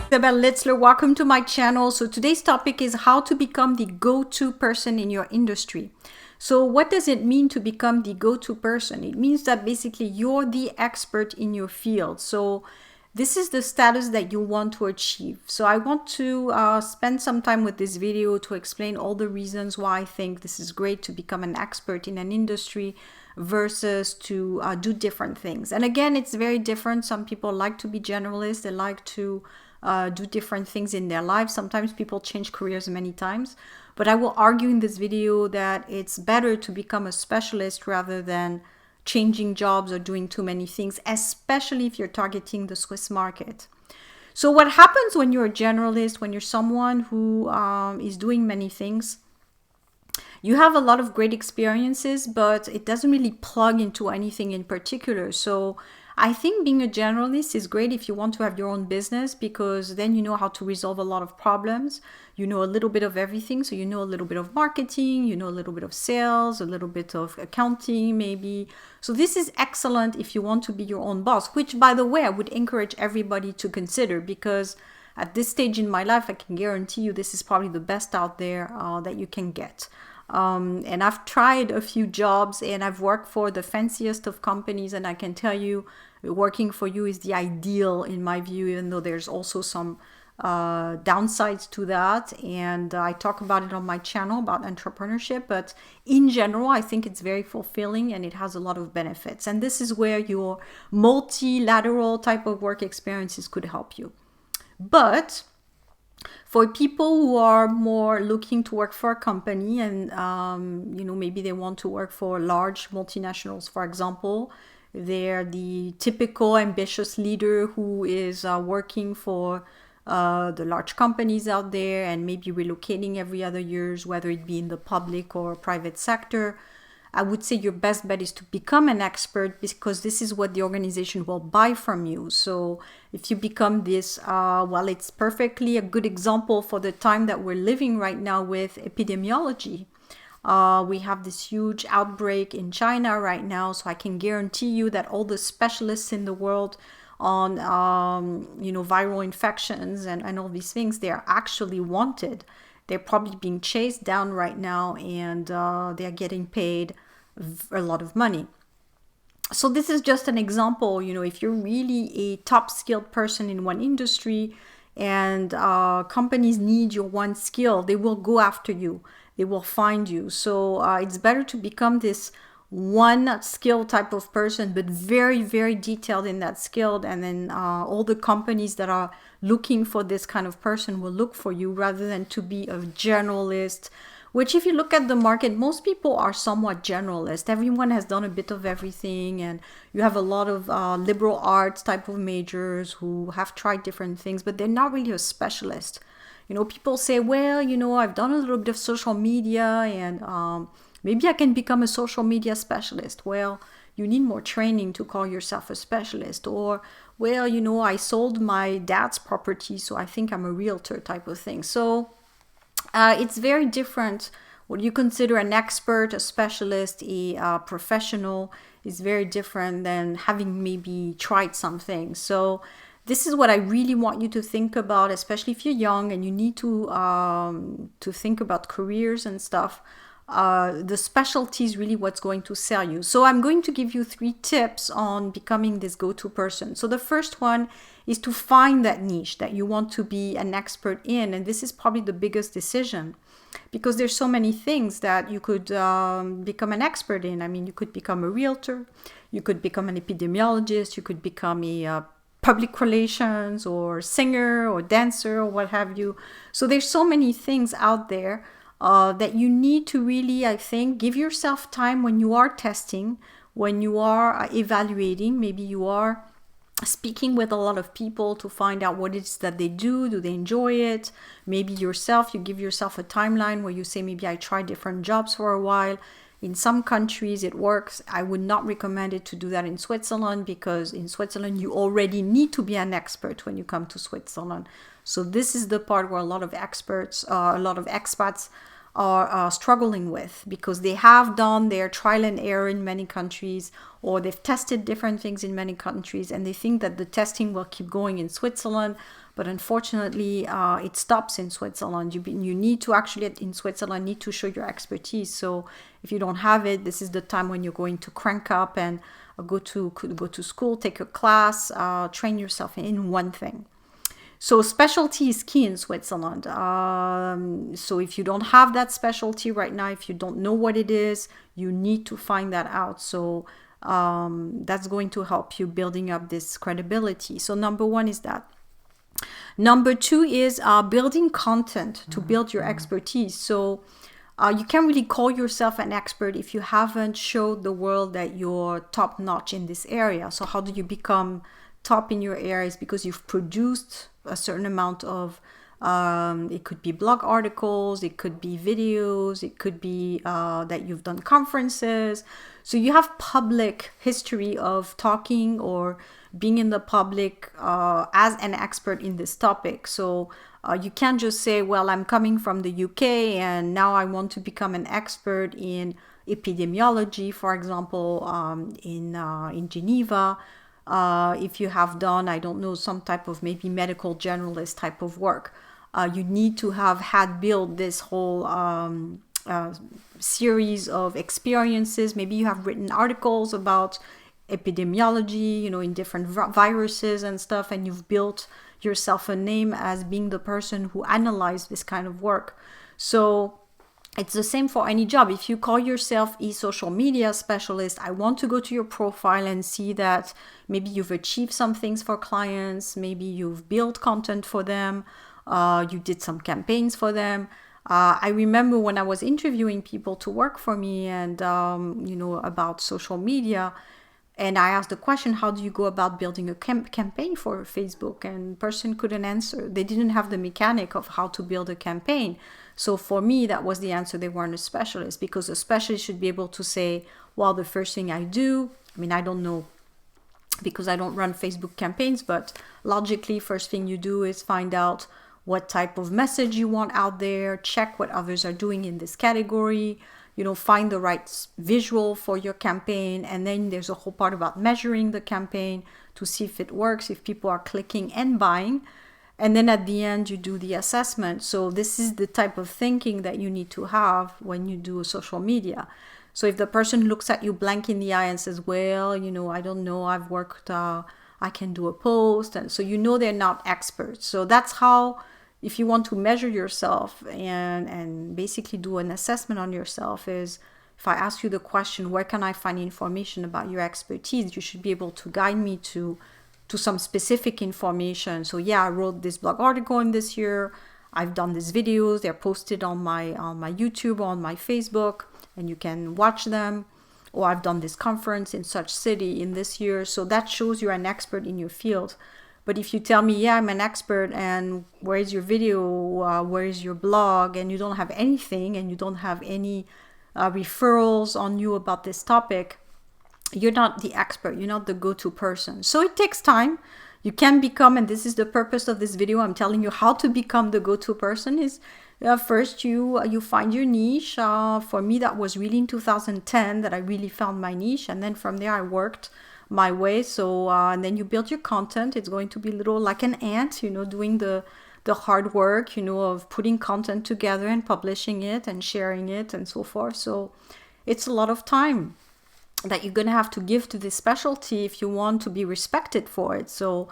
Isabel Litzler, welcome to my channel. So today's topic is how to become the go-to person in your industry. So what does it mean to become the go-to person? It means that basically you're the expert in your field. So this is the status that you want to achieve. So I want to spend some time with this video to explain all the reasons why I think this is great to become an expert in an industry versus to do different things. And again, it's very different. Some people like to be generalists. They like to do different things in their lives. Sometimes people change careers many times. But I will argue in this video that it's better to become a specialist rather than changing jobs or doing too many things, especially if you're targeting the Swiss market. So what happens when you're a generalist, when you're someone who is doing many things, you have a lot of great experiences, but it doesn't really plug into anything in particular. So I think being a generalist is great if you want to have your own business, because then you know how to resolve a lot of problems. You know a little bit of everything. So you know a little bit of marketing, you know a little bit of sales, a little bit of accounting maybe. So this is excellent if you want to be your own boss, which, by the way, I would encourage everybody to consider, because at this stage in my life, I can guarantee you this is probably the best out there that you can get. And I've tried a few jobs and I've worked for the fanciest of companies, and I can tell you working for you is the ideal in my view, even though there's also some downsides to that, and I talk about it on my channel about entrepreneurship. But in general, I think it's very fulfilling and it has a lot of benefits, and this is where your multilateral type of work experiences could help you. But for people who are more looking to work for a company and maybe they want to work for large multinationals, for example, they're the typical ambitious leader who is working for the large companies out there and maybe relocating every other years, whether it be in the public or private sector. I would say your best bet is to become an expert, because this is what the organization will buy from you. So if you become this, it's perfectly a good example for the time that we're living right now with epidemiology. We have this huge outbreak in China right now, so I can guarantee you that all the specialists in the world on viral infections and all these things, they are actually wanted. They're probably being chased down right now, and they're getting paid a lot of money. So this is just an example. If you're really a top skilled person in one industry and companies need your one skill, they will go after you. They will find you. So it's better to become this one skill type of person, but very, very detailed in that skill. And then all the companies that are looking for this kind of person will look for you, rather than to be a generalist, which, if you look at the market, most people are somewhat generalist. Everyone has done a bit of everything, and you have a lot of liberal arts type of majors who have tried different things, but they're not really a specialist. People say, well, I've done a little bit of social media and maybe I can become a social media specialist. Well, you need more training to call yourself a specialist. Or, well, I sold my dad's property, so I think I'm a realtor type of thing. So it's very different. What you consider an expert, a specialist, a professional is very different than having maybe tried something. So this is what I really want you to think about, especially if you're young and you need to think about careers and stuff. The specialty is really what's going to sell you. So I'm going to give you 3 tips on becoming this go-to person. So the first one is to find that niche that you want to be an expert in. And this is probably the biggest decision, because there's so many things that you could become an expert in. I mean, you could become a realtor, you could become an epidemiologist, you could become a public relations or singer or dancer or what have you. So there's so many things out there that you need to really, I think, give yourself time when you are testing, when you are evaluating. Maybe you are speaking with a lot of people to find out what it is that they do they enjoy it. Maybe yourself, you give yourself a timeline where you say, maybe I try different jobs for a while. In some countries it works. I would not recommend it to do that in Switzerland, because in Switzerland you already need to be an expert when you come to Switzerland. So this is the part where a lot of experts, a lot of expats are struggling with, because they have done their trial and error in many countries, or they've tested different things in many countries, and they think that the testing will keep going in Switzerland. But unfortunately, it stops in Switzerland. You need to actually, in Switzerland, need to show your expertise. So if you don't have it, this is the time when you're going to crank up and go to school, take a class, train yourself in one thing. So specialty is key in Switzerland. So if you don't have that specialty right now, if you don't know what it is, you need to find that out. So that's going to help you building up this credibility. So number one is that. Number two is building content to build your expertise. So you can't really call yourself an expert if you haven't showed the world that you're top notch in this area. So how do you become top in your areas? Because you've produced a certain amount of, it could be blog articles, it could be videos, it could be that you've done conferences. So you have public history of talking or being in the public as an expert in this topic. So you can't just say, well, I'm coming from the UK and now I want to become an expert in epidemiology, for example, in Geneva. If you have done, I don't know, some type of maybe medical generalist type of work, you need to have had built this whole series of experiences. Maybe you have written articles about epidemiology, in different viruses and stuff, and you've built yourself a name as being the person who analyzed this kind of work. So it's the same for any job. If you call yourself a social media specialist, I want to go to your profile and see that maybe you've achieved some things for clients, maybe you've built content for them, you did some campaigns for them. I remember when I was interviewing people to work for me and, about social media, and I asked the question, how do you go about building a campaign for Facebook? And the person couldn't answer. They didn't have the mechanic of how to build a campaign. So for me, that was the answer. They weren't a specialist, because a specialist should be able to say, well, the first thing I do, I don't know, because I don't run Facebook campaigns, but logically, first thing you do is find out what type of message you want out there, check what others are doing in this category, find the right visual for your campaign. And then there's a whole part about measuring the campaign to see if it works, if people are clicking and buying. And then at the end, you do the assessment. So this is the type of thinking that you need to have when you do social media. So if the person looks at you blank in the eye and says, well, I don't know, I've worked, I can do a post. And so they're not experts. So that's how, if you want to measure yourself and basically do an assessment on yourself, is if I ask you the question, where can I find information about your expertise? You should be able to guide me to some specific information. So yeah, I wrote this blog article in this year. I've done these videos. They're posted on my YouTube or on my Facebook, and you can watch them. Or I've done this conference in such city in this year. So that shows you're an expert in your field. But if you tell me, yeah, I'm an expert, and where is your video, where is your blog, and you don't have anything, and you don't have any referrals on you about this topic, you're not the expert, you're not the go-to person. So it takes time. You can become, and this is the purpose of this video, I'm telling you how to become the go-to person, is first you find your niche. For me, that was really in 2010 that I really found my niche, and then from there I worked my way. So and then you build your content. It's going to be a little like an ant, doing the hard work, of putting content together and publishing it and sharing it and so forth. So it's a lot of time that you're going to have to give to this specialty if you want to be respected for it. So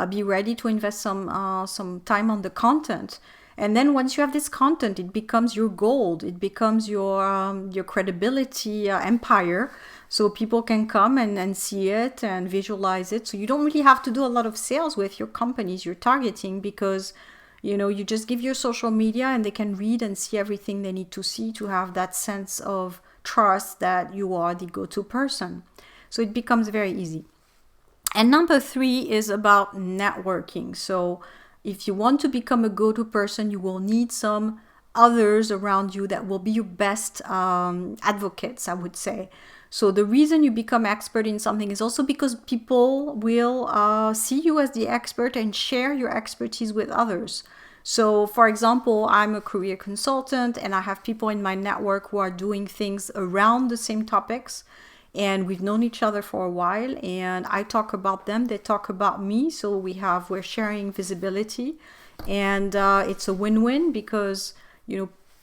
be ready to invest some time on the content. And then once you have this content, it becomes your gold. It becomes your credibility empire. So people can come and see it and visualize it. So you don't really have to do a lot of sales with your companies you're targeting, because you just give your social media and they can read and see everything they need to see to have that sense of trust that you are the go-to person. So it becomes very easy. And number 3 is about networking. So if you want to become a go-to person, you will need some others around you that will be your best advocates, I would say. So the reason you become expert in something is also because people will see you as the expert and share your expertise with others. So for example, I'm a career consultant and I have people in my network who are doing things around the same topics, and we've known each other for a while, and I talk about them, they talk about me, so we're sharing visibility, and it's a win-win because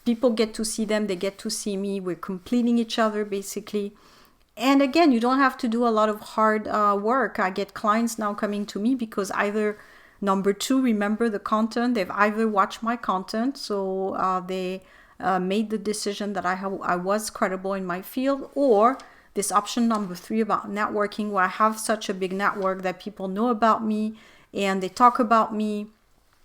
people get to see them, they get to see me, we're completing each other basically. And again, you don't have to do a lot of hard work. I get clients now coming to me because either number two, remember the content, they've either watched my content, so they made the decision that I was credible in my field, or this option number three about networking, where I have such a big network that people know about me and they talk about me.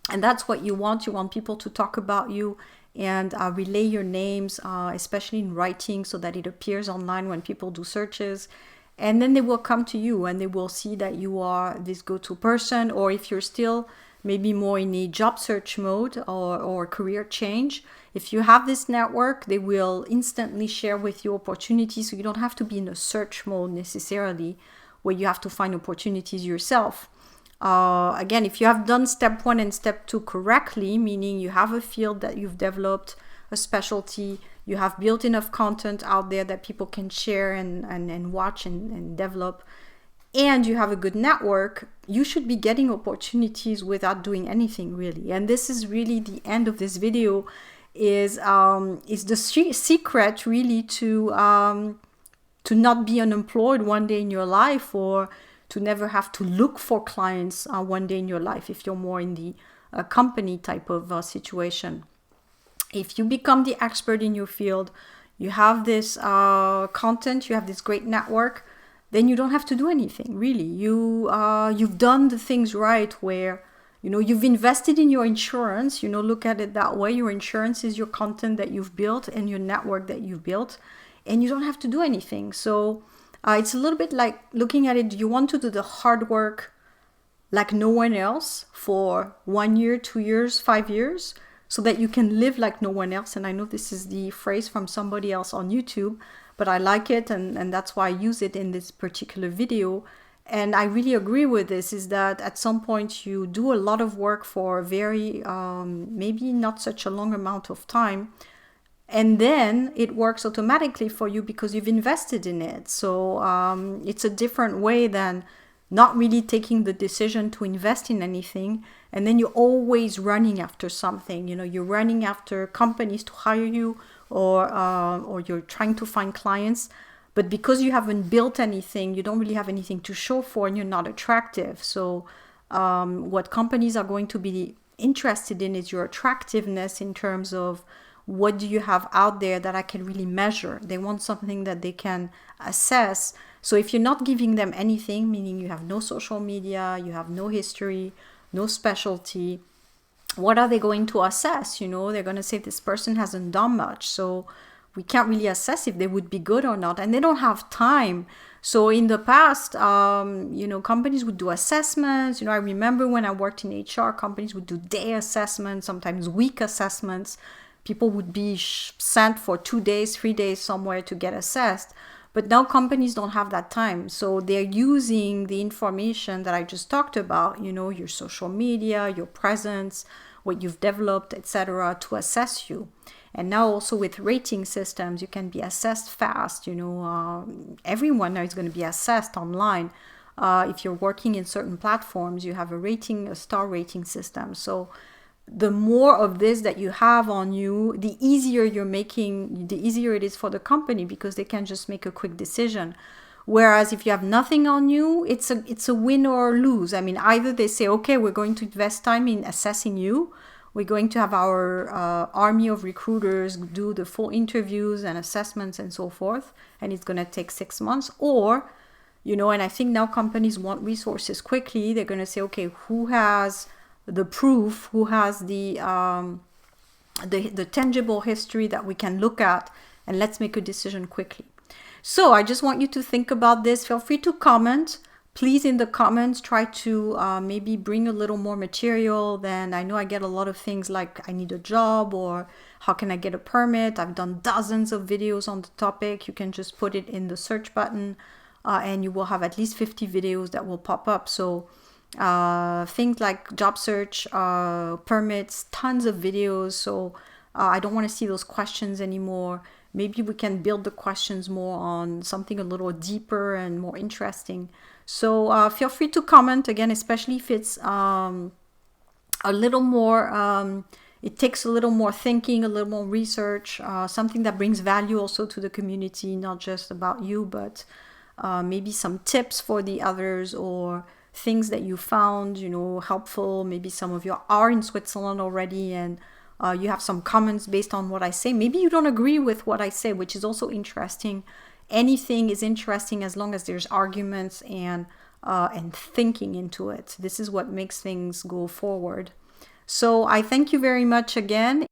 And that's what you want. You want people to talk about you and relay your names, especially in writing, so that it appears online when people do searches. And then they will come to you and they will see that you are this go-to person. Or if you're still maybe more in a job search mode or career change, if you have this network, they will instantly share with you opportunities. So you don't have to be in a search mode necessarily, where you have to find opportunities yourself. Again, if you have done step one and step two correctly, meaning you have a field that you've developed, a specialty, you have built enough content out there that people can share and watch and develop, and you have a good network, you should be getting opportunities without doing anything really. And this is really the end of this video, is the secret really to not be unemployed one day in your life, or to never have to look for clients one day in your life if you're more in the company type of situation. If you become the expert in your field, you have this content, you have this great network, then you don't have to do anything really. You've done the things right, where you've invested in your insurance. Look at it that way. Your insurance is your content that you've built and your network that you've built, and you don't have to do anything. So it's a little bit like looking at it, you want to do the hard work like no one else for 1 year, 2 years, 5 years, so that you can live like no one else. And I know this is the phrase from somebody else on YouTube, but I like it, and that's why I use it in this particular video. And I really agree with this, is that at some point you do a lot of work for very, maybe not such a long amount of time, and then it works automatically for you because you've invested in it. So it's a different way than not really taking the decision to invest in anything, and then you're always running after something. You're running after companies to hire you, or you're trying to find clients, but because you haven't built anything, you don't really have anything to show for, and you're not attractive. So what companies are going to be interested in is your attractiveness in terms of what do you have out there that I can really measure. They want something that they can assess. So if you're not giving them anything, meaning you have no social media, you have no history, no specialty, what are they going to assess? They're going to say this person hasn't done much, so we can't really assess if they would be good or not, and they don't have time. So in the past, companies would do assessments. I remember when I worked in HR, companies would do day assessments, sometimes week assessments. People would be sent for 2 days, 3 days somewhere to get assessed. But now companies don't have that time. So they're using the information that I just talked about, your social media, your presence, what you've developed, etc., to assess you. And now also with rating systems, you can be assessed fast. Everyone now is going to be assessed online. If you're working in certain platforms, you have a star rating system. So the more of this that you have on you, the easier it is for the company, because they can just make a quick decision. Whereas if you have nothing on you, it's a win or lose. I mean, either they say, okay, we're going to invest time in assessing you. We're going to have our army of recruiters do the full interviews and assessments and so forth, and it's going to take 6 months. Or, and I think now companies want resources quickly. They're going to say, okay, who has the proof, who has the tangible history that we can look at, and let's make a decision quickly. So I just want you to think about this. Feel free to comment. Please, in the comments, try to maybe bring a little more material. Than I know I get a lot of things like I need a job, or how can I get a permit. I've done dozens of videos on the topic. You can just put it in the search button and you will have at least 50 videos that will pop up. So things like job search, permits, tons of videos. So I don't want to see those questions anymore. Maybe we can build the questions more on something a little deeper and more interesting. So feel free to comment again, especially if it's a little more, it takes a little more thinking, a little more research, something that brings value also to the community, not just about you, but maybe some tips for the others or things that you found, helpful. Maybe some of you are in Switzerland already and you have some comments based on what I say. Maybe you don't agree with what I say, which is also interesting. Anything is interesting as long as there's arguments and thinking into it. This is what makes things go forward. So I thank you very much again.